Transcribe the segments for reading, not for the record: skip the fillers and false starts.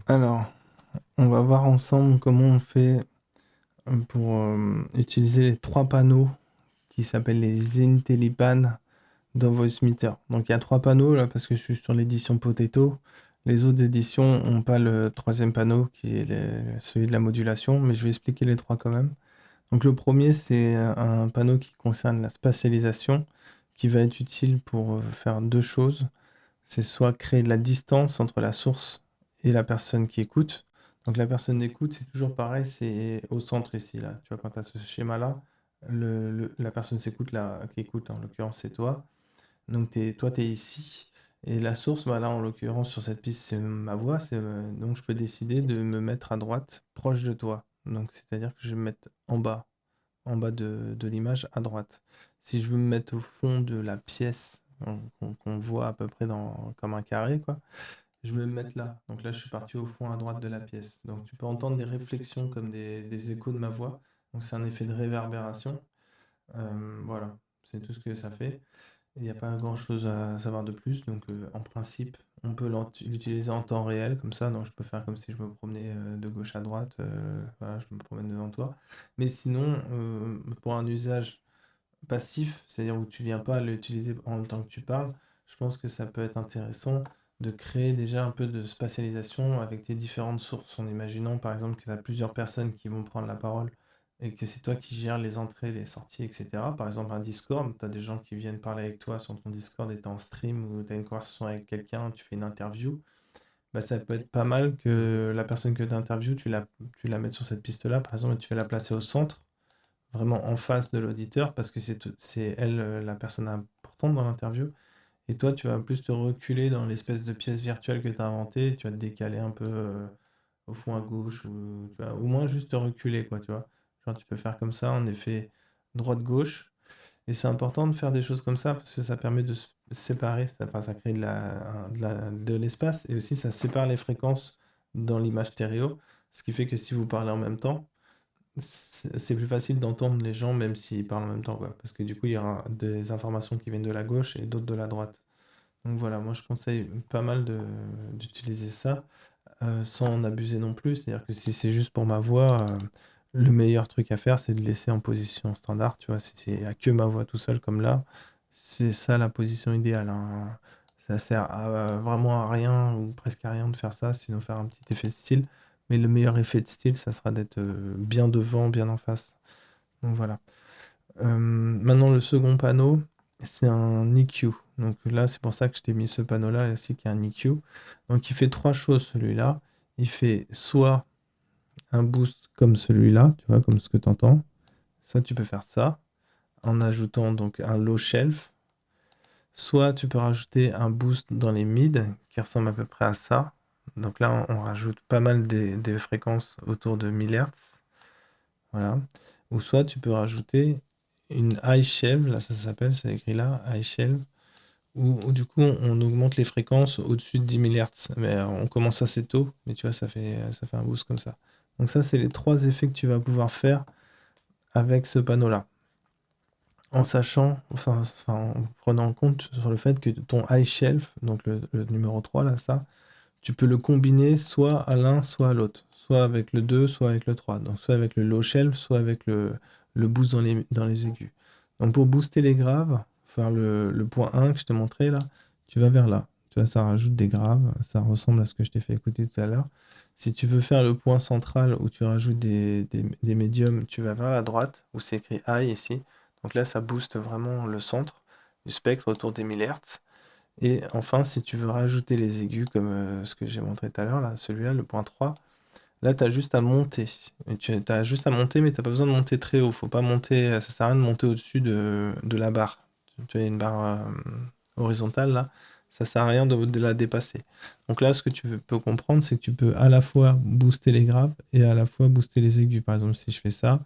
Alors, on va voir ensemble comment on fait pour utiliser les trois panneaux qui s'appellent les IntelliPan dans VoiceMeeter. Donc il y a trois panneaux là parce que je suis sur l'édition Potato. Les autres éditions n'ont pas le troisième panneau qui est celui de la modulation, mais je vais expliquer les trois quand même. Donc le premier, c'est un panneau qui concerne la spatialisation, qui va être utile pour faire deux choses. C'est soit créer de la distance entre la source et la personne qui écoute. Donc la personne d'écoute, c'est toujours pareil, c'est au centre ici, là. Tu vois, quand tu as ce schéma-là, la personne s'écoute, là, qui écoute, en l'occurrence, c'est toi. Donc toi, tu es ici. Et la source, bah, là, en l'occurrence, sur cette piste, c'est ma voix. Donc je peux décider de me mettre à droite, proche de toi. Donc c'est-à-dire que je vais me mettre en bas de l'image à droite. Si je veux me mettre au fond de la pièce, qu'on voit à peu près comme un carré, quoi, je vais me mettre là. Donc là, je suis parti au fond à droite de la pièce. Donc tu peux entendre des réflexions comme des échos de ma voix. Donc c'est un effet de réverbération. Voilà, c'est tout ce que ça fait. Il n'y a pas grand-chose à savoir de plus. Donc en principe, on peut l'utiliser en temps réel, comme ça. Donc je peux faire comme si je me promenais de gauche à droite. Voilà, je me promène devant toi. Mais sinon, pour un usage passif, c'est-à-dire où tu viens pas l'utiliser en même temps que tu parles, je pense que ça peut être intéressant de créer déjà un peu de spatialisation avec tes différentes sources, en imaginant par exemple que tu as plusieurs personnes qui vont prendre la parole et que c'est toi qui gères les entrées, les sorties, etc. Par exemple, un Discord, tu as des gens qui viennent parler avec toi sur ton Discord et tu es en stream ou tu as une conversation avec quelqu'un, tu fais une interview. Bah, ça peut être pas mal que la personne que tu interviews, tu la mettes sur cette piste-là, par exemple, et tu vas la placer au centre vraiment en face de l'auditeur parce que c'est elle la personne importante dans l'interview. Et toi, tu vas plus te reculer dans l'espèce de pièce virtuelle que tu as inventée. Tu vas te décaler un peu au fond à gauche ou tu vas au moins juste te reculer, quoi, tu vois. Genre, tu peux faire comme ça, en effet, droite-gauche. Et c'est important de faire des choses comme ça parce que ça permet de se séparer, enfin, ça crée de l'espace et aussi ça sépare les fréquences dans l'image stéréo. Ce qui fait que si vous parlez en même temps, c'est plus facile d'entendre les gens même s'ils parlent en même temps, quoi. Parce que du coup, il y aura des informations qui viennent de la gauche et d'autres de la droite. Donc voilà, moi je conseille pas mal d'utiliser ça sans en abuser non plus. C'est-à-dire que si c'est juste pour ma voix, le meilleur truc à faire, c'est de laisser en position standard. Tu vois, si c'est à que ma voix tout seul comme là, c'est ça la position idéale, hein. Ça sert vraiment à rien ou presque à rien de faire ça, sinon faire un petit effet de style. Mais le meilleur effet de style, ça sera d'être bien devant, bien en face. Donc voilà. Maintenant, le second panneau, c'est un EQ. Donc là, c'est pour ça que je t'ai mis ce panneau-là aussi qui est un EQ. Donc il fait trois choses celui-là. Il fait soit un boost comme celui-là, tu vois, comme ce que tu entends. Soit tu peux faire ça en ajoutant donc un low shelf. Soit tu peux rajouter un boost dans les mids qui ressemble à peu près à ça. Donc là, on rajoute pas mal des fréquences autour de 1000 Hz. Voilà. Ou soit tu peux rajouter une high shelf, là ça s'appelle, c'est écrit là, high shelf, où du coup on augmente les fréquences au-dessus de 10 000 Hz. Mais on commence assez tôt, mais tu vois, ça fait un boost comme ça. Donc ça, c'est les trois effets que tu vas pouvoir faire avec ce panneau-là. En sachant, enfin, en prenant en compte sur le fait que ton high shelf, donc le numéro 3 là, ça, tu peux le combiner soit à l'un, soit à l'autre. Soit avec le 2, soit avec le 3. Donc soit avec le low shelf, soit avec le boost dans les aigus. Donc pour booster les graves, faire le point 1 que je t'ai montré là, tu vas vers là. Tu vois, ça rajoute des graves, ça ressemble à ce que je t'ai fait écouter tout à l'heure. Si tu veux faire le point central où tu rajoutes des médiums, tu vas vers la droite, où c'est écrit high ici. Donc là, ça booste vraiment le centre du spectre autour des 1000 Hz. Et enfin, si tu veux rajouter les aigus, comme ce que j'ai montré tout à l'heure, là, celui-là, le point 3, là, tu as juste à monter. Et tu as juste à monter, mais tu pas besoin de monter très haut. Faut pas monter, ça sert à rien de monter au-dessus de la barre. Tu as une barre horizontale, là. Ça sert à rien de la dépasser. Donc là, ce que tu peux comprendre, c'est que tu peux à la fois booster les graves et à la fois booster les aigus. Par exemple, si je fais ça,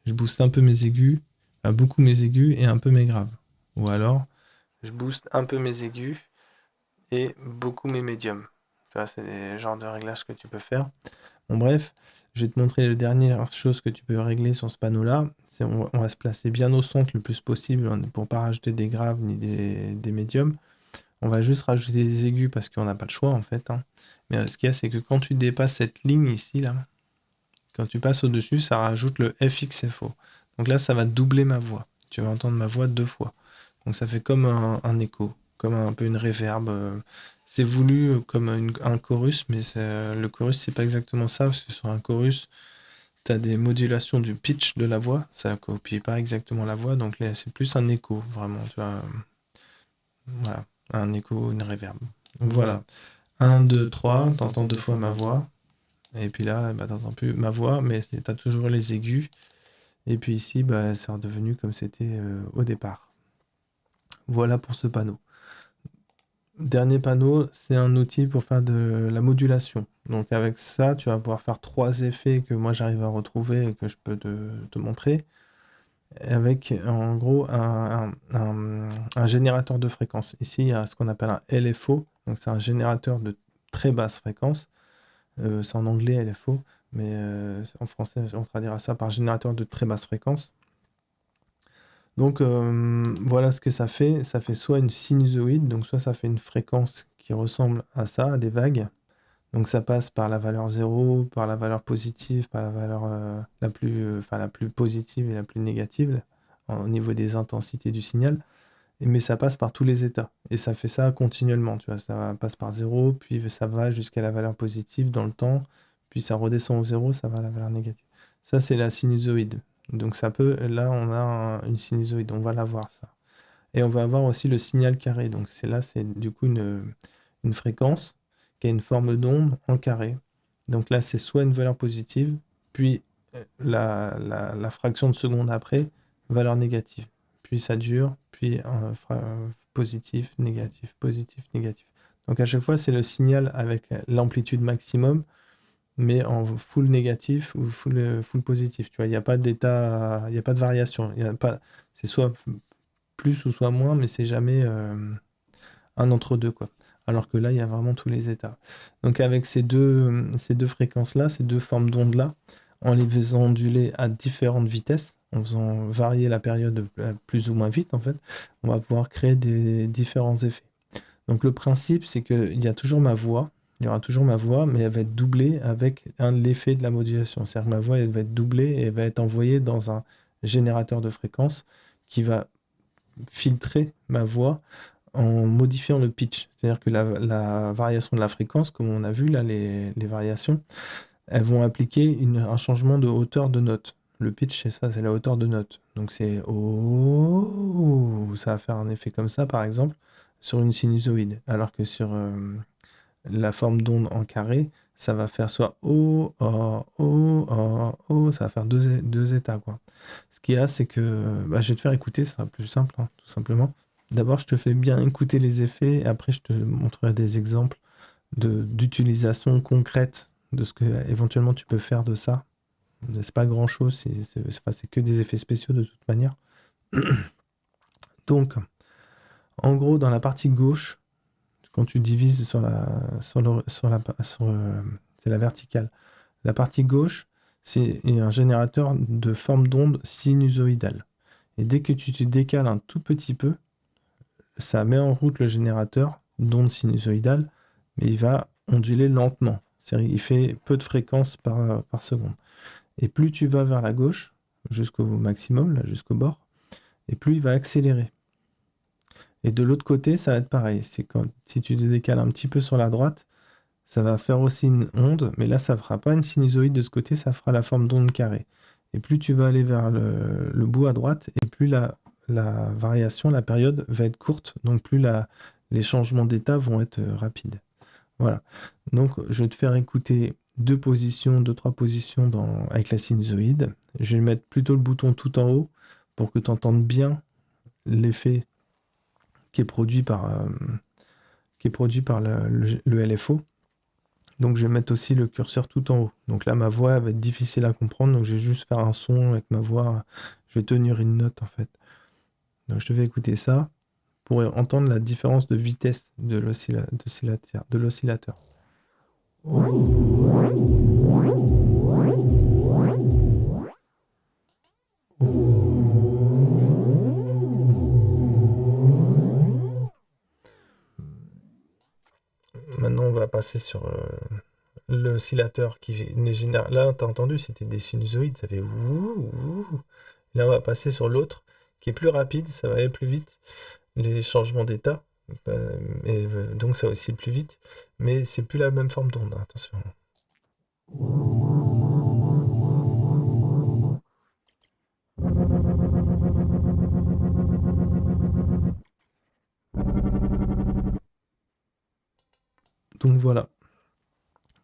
je booste un peu mes aigus, beaucoup mes aigus et un peu mes graves. Ou alors, je booste un peu mes aigus et beaucoup mes médiums. Tu vois, c'est des genres de réglages que tu peux faire. Bon, bref, je vais te montrer la dernière chose que tu peux régler sur ce panneau-là. On va se placer bien au centre le plus possible pour ne pas rajouter des graves ni des médiums. On va juste rajouter des aigus parce qu'on n'a pas le choix en fait, hein. Mais ce qu'il y a, c'est que quand tu dépasses cette ligne ici, là, quand tu passes au-dessus, ça rajoute le FXFO. Donc là, ça va doubler ma voix. Tu vas entendre ma voix 2 fois. Donc ça fait comme un écho, comme un peu une réverb. C'est voulu comme un chorus, mais le chorus, c'est pas exactement ça, parce que sur un chorus, tu as des modulations du pitch de la voix, ça copie pas exactement la voix, donc là, c'est plus un écho, vraiment, tu vois. Voilà, un écho, une réverb. Voilà. 1, 2, 3, t'entends 2 fois ma voix. Et puis là, bah, t'entends plus ma voix, mais t'as toujours les aigus. Et puis ici, bah, c'est redevenu comme c'était au départ. Voilà pour ce panneau. Dernier panneau, c'est un outil pour faire de la modulation. Donc avec ça, tu vas pouvoir faire 3 effets que moi j'arrive à retrouver et que je peux te montrer. Avec en gros un générateur de fréquence. Ici, il y a ce qu'on appelle un LFO. Donc c'est un générateur de très basse fréquence. C'est en anglais LFO, mais en français, on traduira ça par générateur de très basse fréquence. Donc voilà ce que ça fait. Ça fait soit une sinusoïde, donc soit ça fait une fréquence qui ressemble à ça, à des vagues. Donc ça passe par la valeur 0, par la valeur positive, par la valeur la plus positive et la plus négative au niveau des intensités du signal. Mais ça passe par tous les états. Et ça fait ça continuellement. Tu vois, ça passe par 0, puis ça va jusqu'à la valeur positive dans le temps, puis ça redescend au 0, ça va à la valeur négative. Ça, c'est la sinusoïde. Donc ça peut, là, on a une sinusoïde, on va la voir ça. Et on va avoir aussi le signal carré. Donc c'est du coup une fréquence qui a une forme d'onde en carré. Donc là, c'est soit une valeur positive, puis la fraction de seconde après, valeur négative. Puis ça dure, puis positif, négatif, positif, négatif. Donc à chaque fois, c'est le signal avec l'amplitude maximum, mais en full négatif ou full positif. Tu vois, il n'y a pas d'état, il n'y a pas de variation. Il y a pas, c'est soit plus ou soit moins, mais c'est jamais un entre-deux, quoi. Alors que là, il y a vraiment tous les états. Donc avec ces deux fréquences-là, ces deux formes d'ondes-là, en les faisant onduler à différentes vitesses, en faisant varier la période plus ou moins vite, en fait, on va pouvoir créer des différents effets. Donc le principe, c'est qu'il y a toujours ma voix, il y aura toujours ma voix, mais elle va être doublée avec l'effet de la modulation. C'est-à-dire que ma voix, elle va être doublée et elle va être envoyée dans un générateur de fréquences qui va filtrer ma voix en modifiant le pitch. C'est-à-dire que la variation de la fréquence, comme on a vu là, les variations, elles vont appliquer un changement de hauteur de note. Le pitch, c'est ça, c'est la hauteur de note. Donc c'est oh, ça va faire un effet comme ça, par exemple, sur une sinusoïde. Alors que sur la forme d'onde en carré, ça va faire soit oh, oh, oh, oh, oh, ça va faire deux états, quoi. Ce qu'il y a, c'est que bah, je vais te faire écouter, ça sera plus simple, hein, tout simplement. D'abord, je te fais bien écouter les effets, et après, je te montrerai des exemples d'utilisation concrète de ce que éventuellement tu peux faire de ça. C'est pas grand-chose, c'est que des effets spéciaux de toute manière. Donc, en gros, dans la partie gauche, quand tu divises c'est la verticale. La partie gauche, c'est un générateur de forme d'onde sinusoïdale. Et dès que tu te décales un tout petit peu, ça met en route le générateur d'onde sinusoïdale, mais il va onduler lentement. C'est-à-dire il fait peu de fréquences par seconde. Et plus tu vas vers la gauche, jusqu'au maximum, là, jusqu'au bord, et plus il va accélérer. Et de l'autre côté, ça va être pareil. Si tu te décales un petit peu sur la droite, ça va faire aussi une onde, mais là, ça ne fera pas une sinusoïde de ce côté, ça fera la forme d'onde carrée. Et plus tu vas aller vers le bout à droite, et plus la variation, la période va être courte, donc plus les changements d'état vont être rapides. Voilà. Donc, je vais te faire écouter deux positions, deux, trois positions avec la sinusoïde. Je vais mettre plutôt le bouton tout en haut pour que tu entendes bien l'effet qui est produit par le LFO. Donc, je vais mettre aussi le curseur tout en haut. Donc là, ma voix va être difficile à comprendre. Donc, je vais juste faire un son avec ma voix. Je vais tenir une note, en fait. Donc, je te fais écouter ça pour entendre la différence de vitesse de l'oscillateur. Maintenant, on va passer sur l'oscillateur qui ne génère. Là, t'as entendu, c'était des sinusoïdes, ça fait ouh, ouh. Là, on va passer sur l'autre qui est plus rapide, ça va aller plus vite. Les changements d'état, donc ça oscille plus vite, mais c'est plus la même forme d'onde, hein, attention. Donc voilà,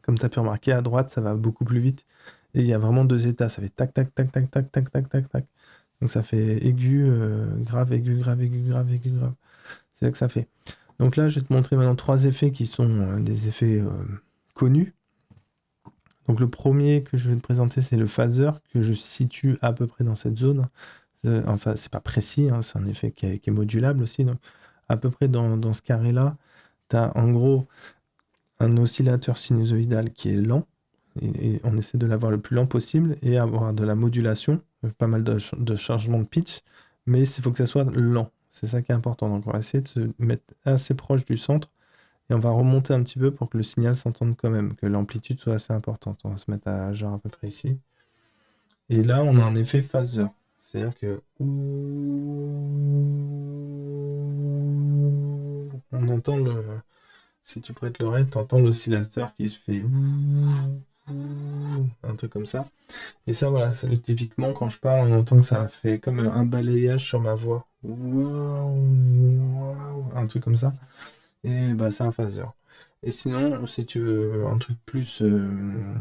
comme tu as pu remarquer, à droite, ça va beaucoup plus vite. Et il y a vraiment deux états, ça fait tac, tac, tac, tac, tac, tac, tac, tac, tac. Donc ça fait aigu, grave, aigu, grave, aigu, grave, aigu, grave. C'est ça que ça fait. Donc là, je vais te montrer maintenant trois effets qui sont des effets connus. Donc le premier que je vais te présenter, c'est le phaser, que je situe à peu près dans cette zone. Enfin, c'est pas précis, hein, c'est un effet qui est modulable aussi. Donc à peu près dans ce carré-là, tu as en gros un oscillateur sinusoïdal qui est lent, et on essaie de l'avoir le plus lent possible, et avoir de la modulation, pas mal de changements de pitch, mais il faut que ça soit lent. C'est ça qui est important. Donc on va essayer de se mettre assez proche du centre, et on va remonter un petit peu pour que le signal s'entende quand même, que l'amplitude soit assez importante. On va se mettre à genre à peu près ici. Et là, on a un effet phaser. C'est-à-dire que on entend le. Si tu prêtes l'oreille, tu entends l'oscillateur qui se fait un truc comme ça. Et ça, voilà, typiquement, quand je parle, on entend que ça fait comme un balayage sur ma voix. Un truc comme ça. Et bah, c'est un phaser. Et sinon, si tu veux un truc plus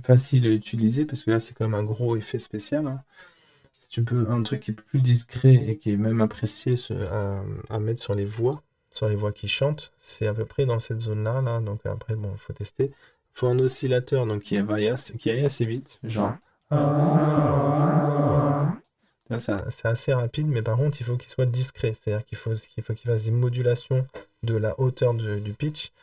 facile à utiliser, parce que là, c'est quand même un gros effet spécial, hein. Si tu peux, un truc qui est plus discret et qui est même apprécié à mettre sur les voix qui chantent, c'est à peu près dans cette zone-là, là. Donc après, bon, il faut tester. Il faut un oscillateur donc, qui aille assez vite, genre. Là, c'est assez rapide, mais par contre, il faut qu'il soit discret. C'est-à-dire qu'il fasse des modulations de la hauteur du pitch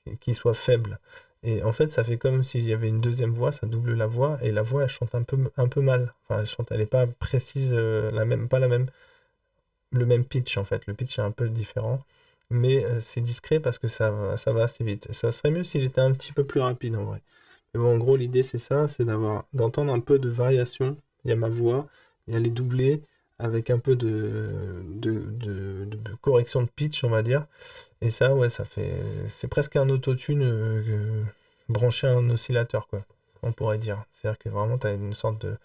et qu'il soit faible. Et en fait, ça fait comme s'il y avait une deuxième voix, ça double la voix, et la voix, elle chante un peu mal. Enfin, elle n'est pas précise, pas le même pitch, en fait. Le pitch est un peu différent, mais c'est discret parce que ça va assez vite. Ça serait mieux s'il était un petit peu plus rapide, en vrai. Mais bon, en gros, l'idée, c'est ça, c'est d'entendre un peu de variation. Il y a ma voix, il y a les doublés, avec un peu de correction de pitch, on va dire. Et ça, ouais, c'est presque un autotune branché à un oscillateur, quoi. On pourrait dire. C'est-à-dire que vraiment, tu as une sorte de.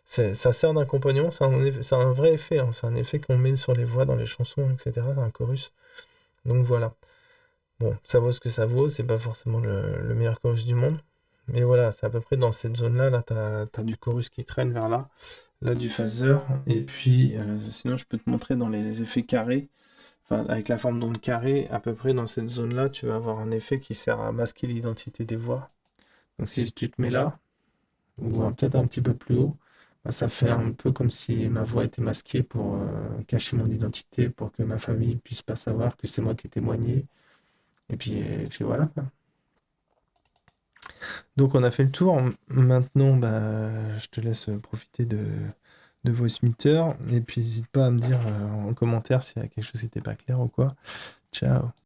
Ça sert d'accompagnement, c'est un vrai effet, hein. C'est un effet qu'on met sur les voix dans les chansons, etc. Un chorus. Donc voilà. Bon, ça vaut ce que ça vaut, c'est pas forcément le meilleur chorus du monde. Mais voilà, c'est à peu près dans cette zone-là, là, t'as du chorus qui traîne vers là du phaser. Et puis, sinon, je peux te montrer dans les effets carrés, enfin, avec la forme d'onde carrée, à peu près dans cette zone-là, tu vas avoir un effet qui sert à masquer l'identité des voix. Donc si tu te mets là, ou peut-être un petit peu plus haut, bah, ça fait un peu comme si ma voix était masquée pour cacher mon identité, pour que ma famille puisse pas savoir que c'est moi qui ai témoigné. Et puis voilà, quoi. Donc on a fait le tour. Maintenant, bah, je te laisse profiter de Voice Meter. Et puis n'hésite pas à me dire en commentaire s'il y a quelque chose qui n'était pas clair ou quoi. Ciao.